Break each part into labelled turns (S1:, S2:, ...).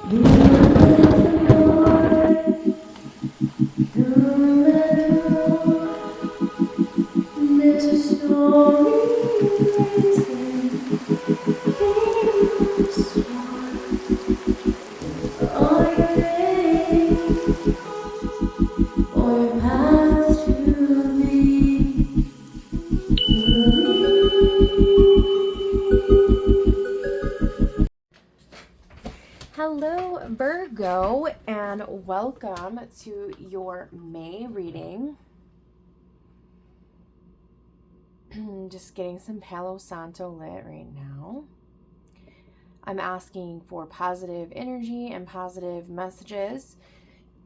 S1: Hello, Virgo, and welcome to your May reading. Just getting some Palo Santo lit right now. I'm asking for positive energy and positive messages.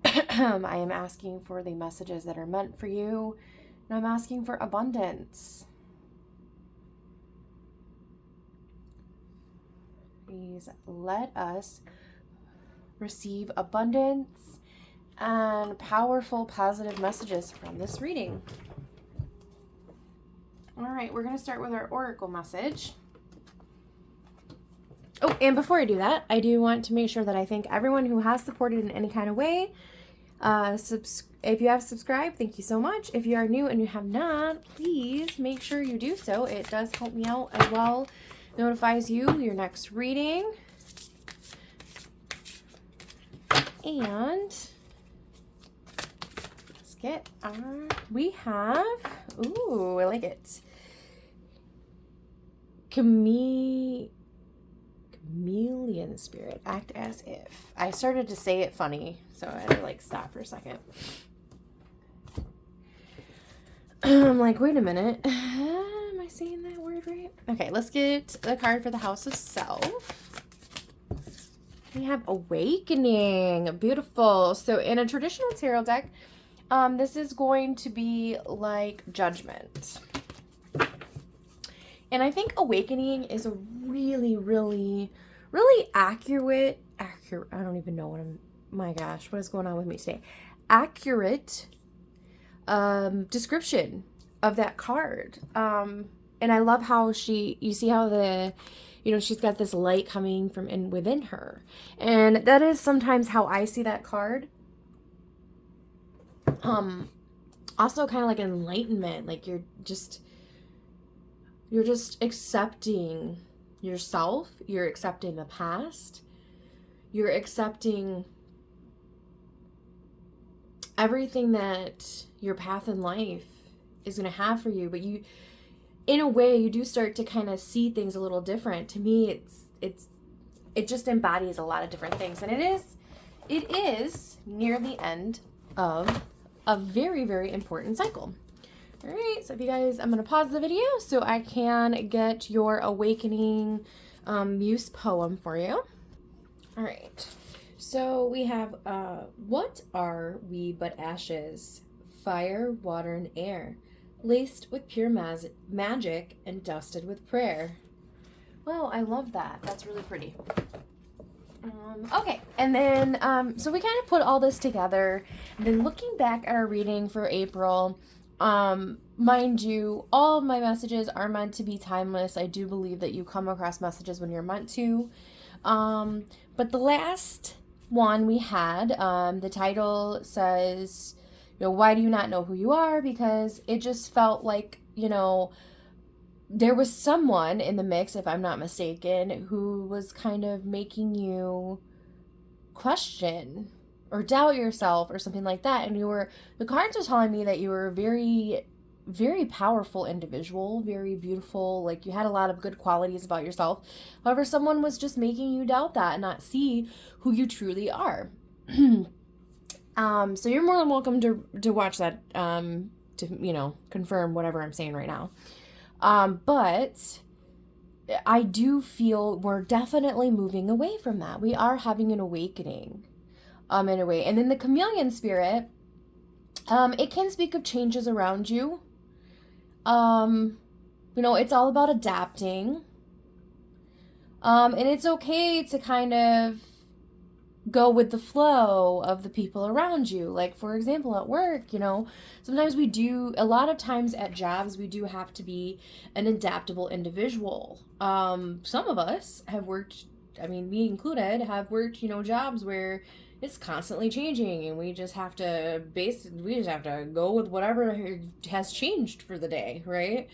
S1: I am asking for the messages that are meant for you, and I'm asking for abundance. Please let us receive abundance and powerful positive messages from this reading. All right, we're going to start with our oracle message. Oh, and before I do that, I do want to make sure that I thank everyone who has supported in any kind of way. If you have subscribed, thank you so much. If you are new and you have not, please make sure you do so. It does help me out as well. Notifies you your next reading. And let's get we have, ooh, I like it. Chameleon spirit, act as if. I started to say it funny, so I had to stop for a second. I'm like, wait a minute. Am I saying that word right? Okay, let's get the card for the House of Self. We have Awakening. Beautiful. So in a traditional tarot deck, this is going to be like Judgment. And I think Awakening is a really, really, really accurate, I don't even know my gosh, what is going on with me today? Accurate description of that card. And I love how you see how she's got this light coming from within her. And that is sometimes how I see that card. Also kind of like enlightenment, like you're just accepting yourself, you're accepting the past, you're accepting everything that your path in life is going to have for you, but you, in a way, you do start to kind of see things a little different. To me, it just embodies a lot of different things, and it is near the end of a very, very important cycle. All right, so if you guys, I'm going to pause the video so I can get your Awakening muse poem for you. All right, so we have, what are we but ashes, fire, water, and air, laced with pure magic and dusted with prayer. Well, I love that. That's really pretty. Okay, and then, so we kind of put all this together, and then looking back at our reading for April, mind you, all of my messages are meant to be timeless. I do believe that you come across messages when you're meant to. But the last one we had, the title says, why do you not know who you are? Because it just felt like, there was someone in the mix, if I'm not mistaken, who was kind of making you question or doubt yourself or something like that. And the cards are telling me that you were a very, very powerful individual, very beautiful, like you had a lot of good qualities about yourself. However, someone was just making you doubt that and not see who you truly are. So you're more than welcome to watch that, to, confirm whatever I'm saying right now. But I do feel we're definitely moving away from that. We are having an awakening, in a way. And then the chameleon spirit, it can speak of changes around you. It's all about adapting. And it's okay to kind of go with the flow of the people around you. Like, for example, at work, sometimes a lot of times at jobs, we do have to be an adaptable individual. Some of us have worked I mean, me included, have worked, jobs where it's constantly changing, and we just have to go with whatever has changed for the day, right?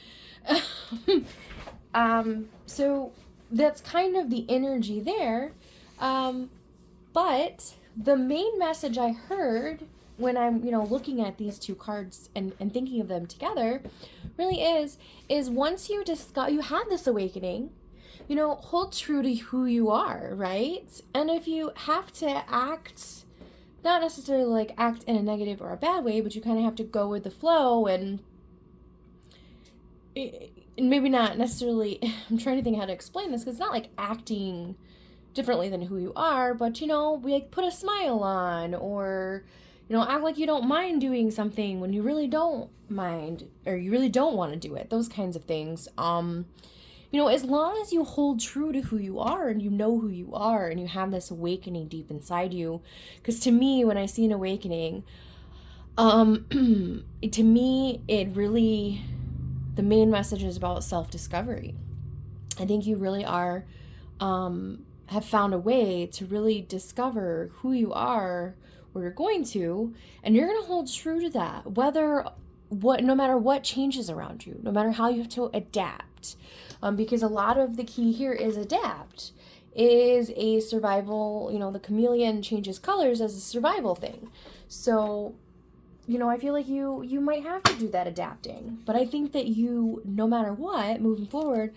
S1: So that's kind of the energy there. But the main message I heard when I'm, looking at these two cards and thinking of them together really is once you have this awakening, hold true to who you are, right? And if you have to act, not necessarily like act in a negative or a bad way, but you kind of have to go with the flow and maybe not necessarily, I'm trying to think how to explain this, because it's not like acting differently than who you are, but we like put a smile on, or act like you don't mind doing something when you really don't mind, or you really don't want to do it, those kinds of things. As long as you hold true to who you are, and you know who you are, and you have this awakening deep inside you, because to me, when I see an awakening, to me, it really, the main message is about self-discovery. I think you really are, have found a way to really discover who you are, where you're going to, and you're going to hold true to that, no matter what changes around you, no matter how you have to adapt. Because a lot of the key here is adapt, is a survival, the chameleon changes colors as a survival thing. So, I feel like you might have to do that adapting, but I think that you, no matter what, moving forward,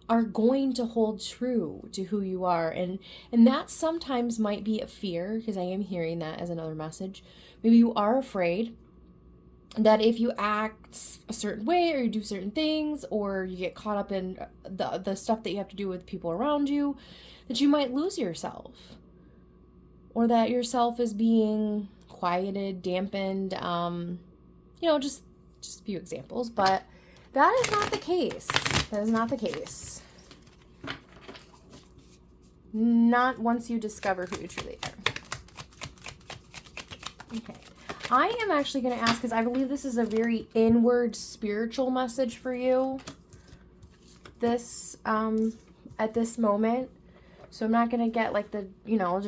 S1: are going to hold true to who you are. And that sometimes might be a fear, because I am hearing that as another message. Maybe you are afraid that if you act a certain way, or you do certain things, or you get caught up in the stuff that you have to do with people around you, that you might lose yourself, or that yourself is being quieted, dampened, just a few examples, but that is not the case. That is not the case. Not once you discover who you truly are. Okay. I am actually going to ask, because I believe this is a very inward spiritual message for you at this moment. So I'm not going to get like the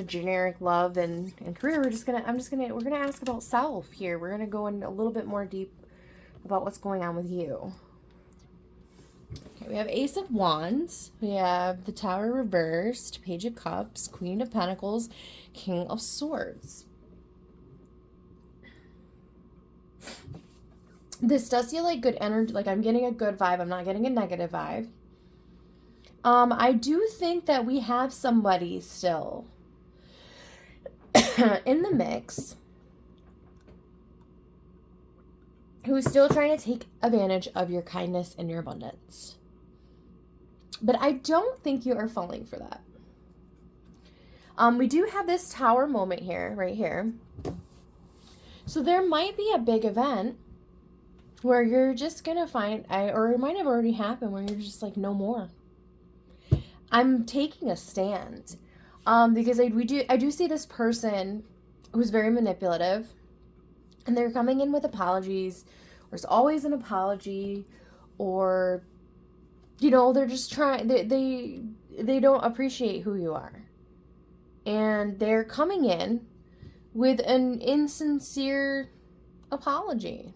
S1: generic love and career. We're going to ask about self here. We're going to go in a little bit more deep about what's going on with you. Okay, we have Ace of Wands. We have the Tower reversed, Page of Cups, Queen of Pentacles, King of Swords. This does feel like good energy. Like I'm getting a good vibe. I'm not getting a negative vibe. I do think that we have somebody still in the mix who's still trying to take advantage of your kindness and your abundance. But I don't think you are falling for that. We do have this Tower moment here, right here. So there might be a big event where you're just going to find, or it might have already happened, where you're just like, no more. I'm taking a stand. Because I do see this person who's very manipulative, and they're coming in with apologies, or it's always an apology, or, they're just trying, they don't appreciate who you are. And they're coming in with an insincere apology.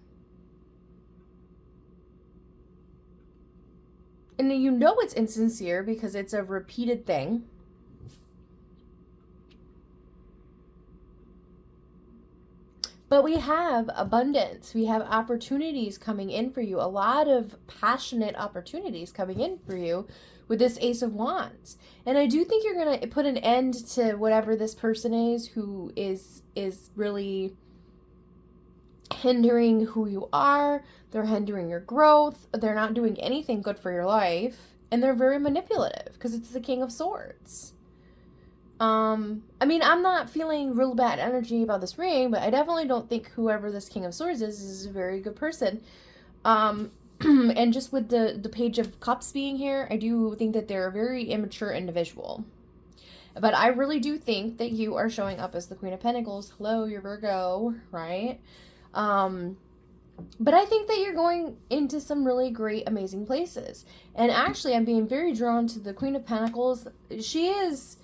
S1: And it's insincere because it's a repeated thing. But we have abundance. We have opportunities coming in for you. A lot of passionate opportunities coming in for you with this Ace of Wands. And I do think you're going to put an end to whatever this person is who is really hindering who you are. They're hindering your growth. They're not doing anything good for your life. And they're very manipulative because it's the King of Swords. I'm not feeling real bad energy about this ring, but I definitely don't think whoever this King of Swords is a very good person. And just with the Page of Cups being here, I do think that they're a very immature individual. But I really do think that you are showing up as the Queen of Pentacles. Hello, you're Virgo, right? But I think that you're going into some really great, amazing places. And actually, I'm being very drawn to the Queen of Pentacles. She is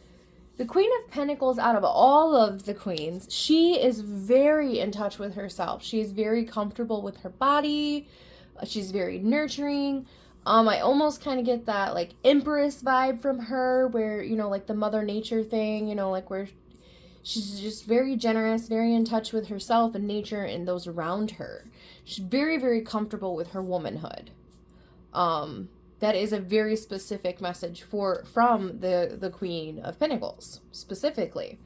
S1: The Queen of Pentacles, out of all of the queens, she is very in touch with herself. She is very comfortable with her body. She's very nurturing. I almost kind of get that like Empress vibe from her, where, you know, like the Mother Nature thing, you know, like where she's just very generous, very in touch with herself and nature and those around her. She's very, very comfortable with her womanhood. That is a very specific message from the Queen of Pentacles, specifically.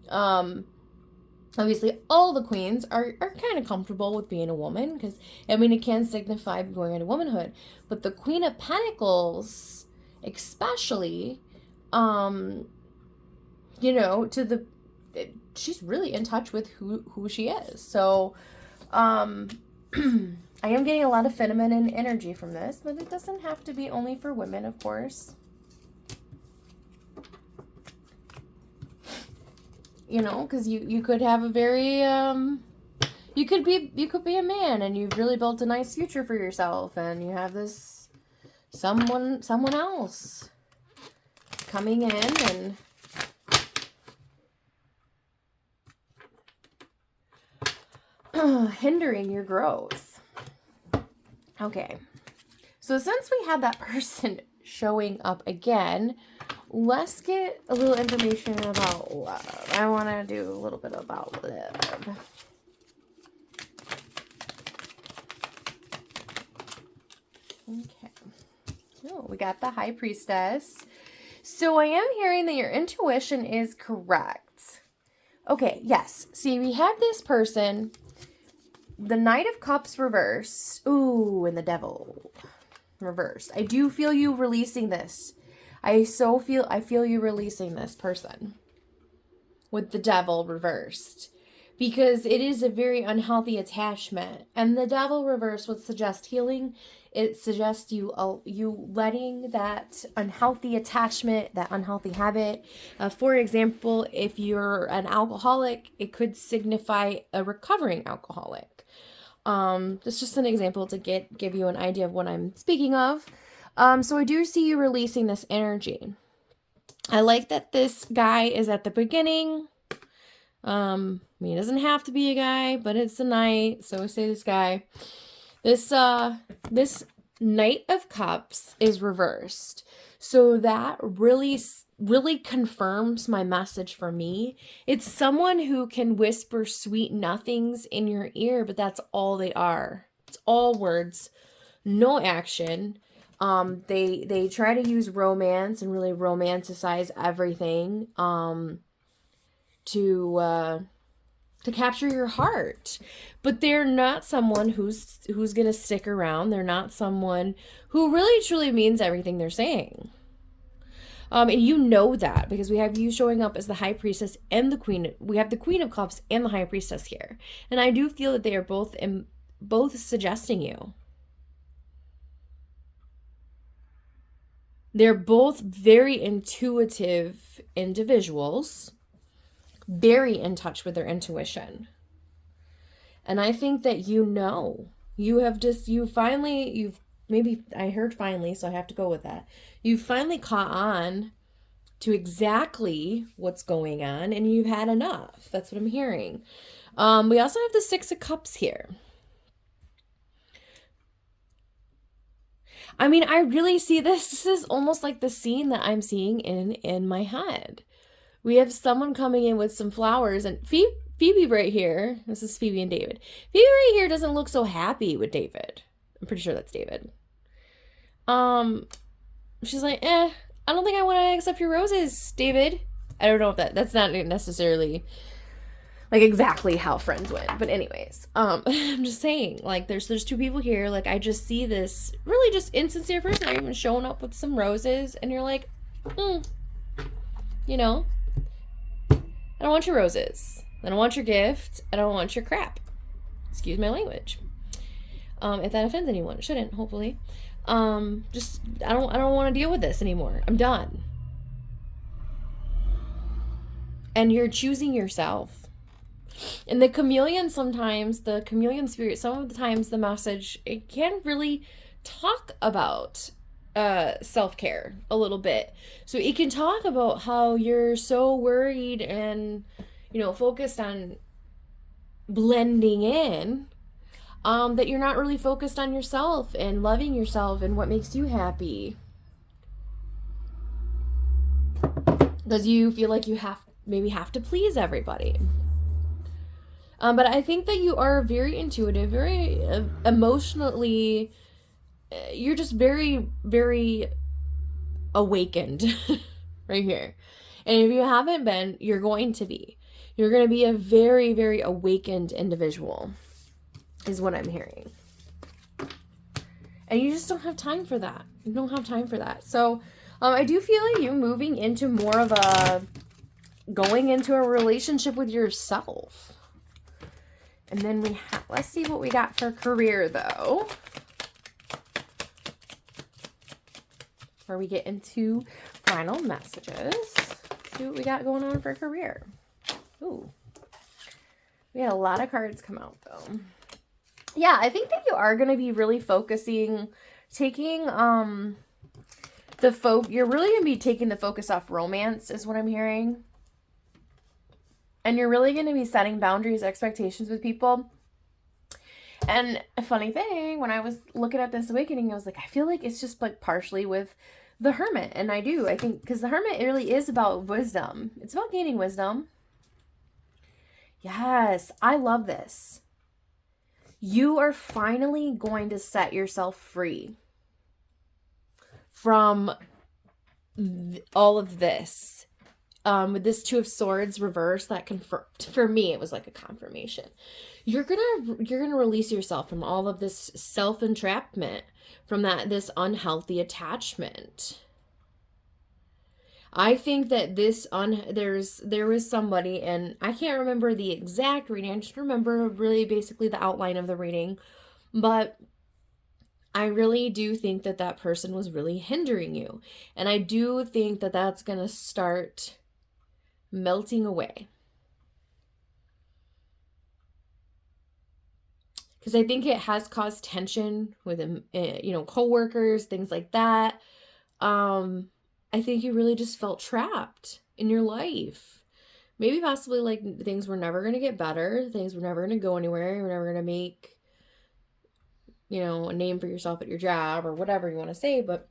S1: Obviously, all the queens are kind of comfortable with being a woman, because, I mean, it can signify going into womanhood. But the Queen of Pentacles, especially, you know, she's really in touch with who she is. So, I am getting a lot of feminine energy from this, but it doesn't have to be only for women, of course. You know, because you could have a very, you could be a man and you've really built a nice future for yourself, and you have this someone else coming in and hindering your growth. Okay, so since we had that person showing up again, let's get a little information about love. I want to do a little bit about love. Okay, so we got the High Priestess. So I am hearing that your intuition is correct. Okay, yes. See, we have this person, the Knight of Cups reversed. Ooh, and the Devil reversed. I do feel you releasing this. I feel you releasing this person with the Devil reversed, because it is a very unhealthy attachment, and the Devil reversed would suggest healing. It suggests you letting that unhealthy attachment, that unhealthy habit. For example, if you're an alcoholic, it could signify a recovering alcoholic. That's just an example to give you an idea of what I'm speaking of. So I do see you releasing this energy. I like that this guy is at the beginning. I mean, it doesn't have to be a guy, but it's a knight, so I say this guy. This Knight of Cups is reversed. So that really confirms my message for me. It's someone who can whisper sweet nothings in your ear, but that's all they are. It's all words, no action. They try to use romance and really romanticize everything to capture your heart. But they're not someone who's going to stick around. They're not someone who really truly means everything they're saying. And you know that because we have you showing up as the High Priestess and the Queen. We have the Queen of Cups and the High Priestess here. And I do feel that they are both suggesting you. They're both very intuitive individuals, very in touch with their intuition. And I think that I heard finally, so I have to go with that. You've finally caught on to exactly what's going on, and you've had enough. That's what I'm hearing. We also have the Six of Cups here. I mean, I really see this. This is almost like the scene that I'm seeing in my head. We have someone coming in with some flowers, and Phoebe right here, this is Phoebe and David. Phoebe right here doesn't look so happy with David. I'm pretty sure that's David. She's like, I don't think I want to accept your roses, David. I don't know if that's not necessarily like exactly how friends went, but anyways, I'm just saying, like, there's two people here. Like, I just see this really just insincere person. They're even showing up with some roses, and you're like, you know, I don't want your roses. I don't want your gift. I don't want your crap. Excuse my language. If that offends anyone, it shouldn't, hopefully. I don't want to deal with this anymore. I'm done. And you're choosing yourself. And the chameleon spirit, some of the times the message, it can really talk about self-care a little bit. So it can talk about how you're so worried and, focused on blending in, that you're not really focused on yourself and loving yourself and what makes you happy. Because you feel like you have to please everybody. But I think that you are very intuitive, very emotionally, you're just very, very awakened right here. And if you haven't been, you're going to be. You're going to be a very, very awakened individual, is what I'm hearing. And you just don't have time for that. You don't have time for that. So I do feel like you moving into more of going into a relationship with yourself. And then let's see what we got for career, though. Before we get into final messages, see what we got going on for career. Ooh. We had a lot of cards come out, though. Yeah, I think that you are going to be really taking you're really going to be taking the focus off romance, is what I'm hearing. And you're really going to be setting boundaries, expectations with people. And a funny thing, when I was looking at this awakening, I was like, I feel like it's just like partially with the Hermit. And I think, because the Hermit really is about wisdom. It's about gaining wisdom. Yes, I love this. You are finally going to set yourself free from all of this. With this Two of Swords reverse, that confirmed, for me, it was like a confirmation. You're gonna release yourself from all of this self-entrapment, from this unhealthy attachment. I think that there was somebody, and I can't remember the exact reading. I just remember really basically the outline of the reading, but I really do think that person was really hindering you, and I do think that that's gonna start melting away. Because I think it has caused tension with, coworkers, things like that. I think you really just felt trapped in your life. Maybe possibly like things were never going to get better. Things were never going to go anywhere. You were never going to make, a name for yourself at your job or whatever you want to say. But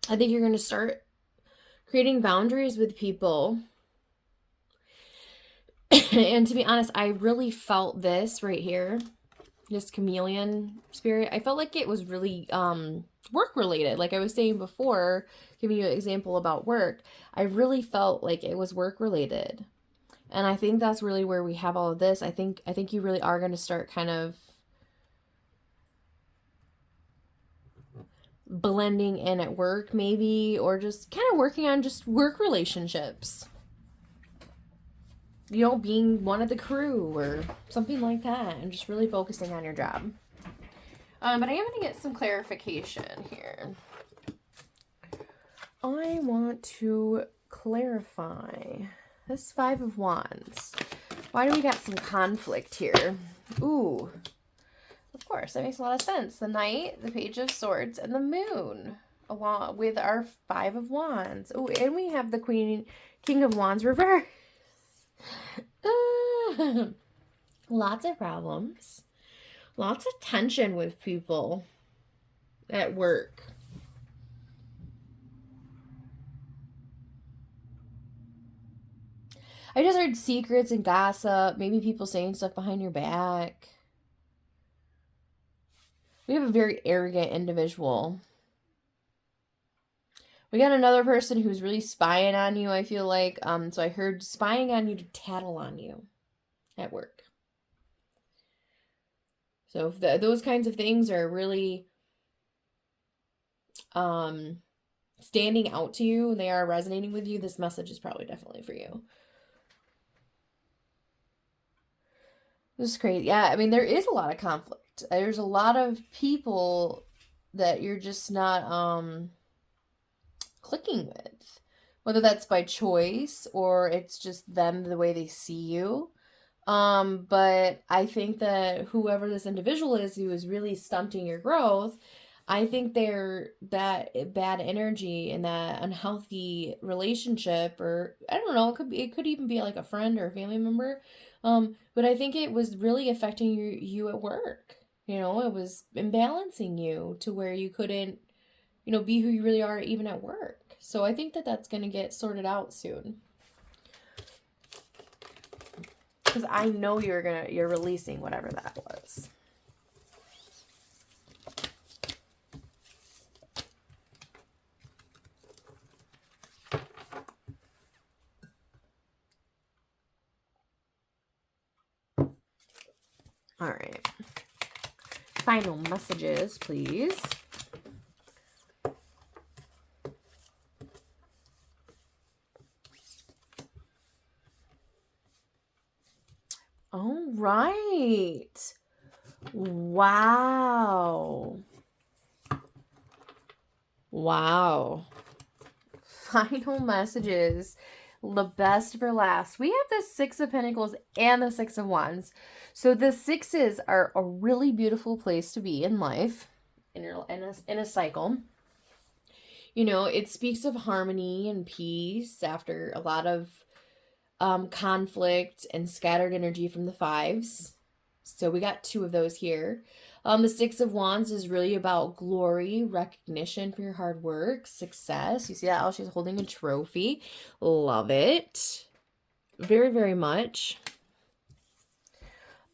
S1: I think you're going to start creating boundaries with people. And to be honest, I really felt this right here, this chameleon spirit. I felt like it was really work related. Like I was saying before, giving you an example about work, I really felt like it was work related. And I think that's really where we have all of this. I think you really are going to start kind of blending in at work, maybe, or just kind of working on just work relationships. Being one of the crew or something like that, and just really focusing on your job. But I am going to get some clarification here. I want to clarify this Five of Wands. Why do we got some conflict here? Ooh, of course, that makes a lot of sense. The Knight, the Page of Swords, and the Moon, along with our Five of Wands. Oh, and we have the King of Wands reversed. Lots of problems. Lots of tension with people at work. I just heard secrets and gossip. Maybe people saying stuff behind your back. We have a very arrogant individual. We got another person who's really spying on you, I feel like. So I heard spying on you to tattle on you at work. So if those kinds of things are really standing out to you and they are resonating with you, this message is probably definitely for you. This is crazy. Yeah, I mean, there is a lot of conflict. There's a lot of people that you're just not clicking with, whether that's by choice or it's just them, the way they see you. But I think that whoever this individual is who is really stunting your growth, I think they're that bad energy and that unhealthy relationship, or I don't know, it could even be like a friend or a family member. But I think it was really affecting you at work. It was imbalancing you to where you couldn't, be who you really are even at work. So I think that that's going to get sorted out soon. Because I know you're releasing whatever that was. All right. Final messages, please. All right. Wow. Wow. Final messages. The best for last. We have the Six of Pentacles and the Six of Wands. So the sixes are a really beautiful place to be in life, in a cycle. It speaks of harmony and peace after a lot of conflict and scattered energy from the fives. So we got two of those here. The Six of Wands is really about glory, recognition for your hard work, success. You see that? Oh, she's holding a trophy. Love it. Very, very much.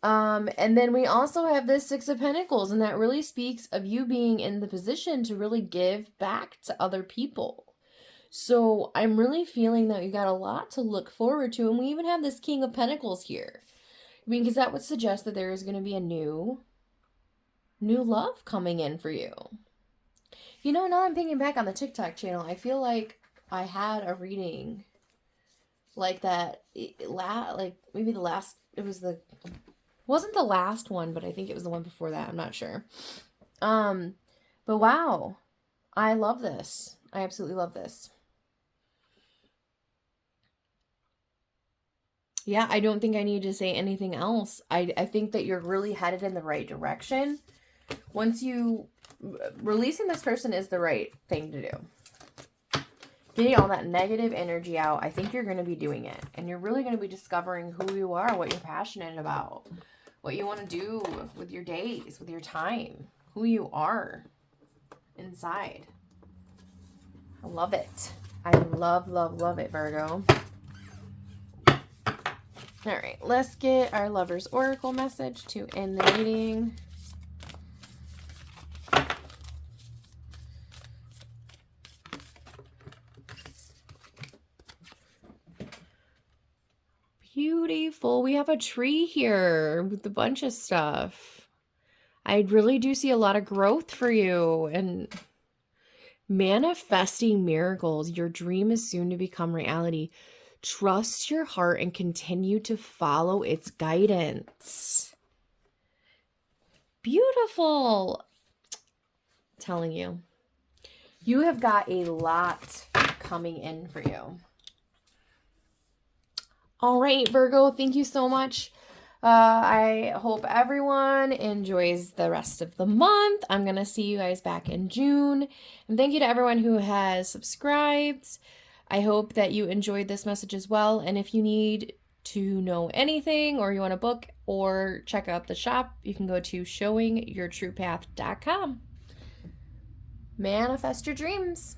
S1: And then we also have this Six of Pentacles, and that really speaks of you being in the position to really give back to other people. So I'm really feeling that you got a lot to look forward to, and we even have this King of Pentacles here. I mean, because that would suggest that there is going to be a new love coming in for you. Now I'm thinking back on the TikTok channel, I feel like I had a reading like that, like maybe the last, wasn't the last one, but I think it was the one before that. I'm not sure. But wow, I love this. I absolutely love this. Yeah, I don't think I need to say anything else. I think that you're really headed in the right direction. Once releasing this person is the right thing to do. Getting all that negative energy out, I think you're going to be doing it. And you're really going to be discovering who you are, what you're passionate about, what you want to do with your days, with your time, who you are inside. I love it. I love, love, love it, Virgo. All right, let's get our Lover's Oracle message to end the reading. Beautiful. We have a tree here with a bunch of stuff. I really do see a lot of growth for you and manifesting miracles. Your dream is soon to become reality. Trust your heart and continue to follow its guidance. Beautiful. I'm telling you. You have got a lot coming in for you. All right, Virgo, thank you so much. I hope everyone enjoys the rest of the month. I'm going to see you guys back in June. And thank you to everyone who has subscribed. I hope that you enjoyed this message as well. And if you need to know anything or you want to book or check out the shop, you can go to showingyourtruepath.com. Manifest your dreams.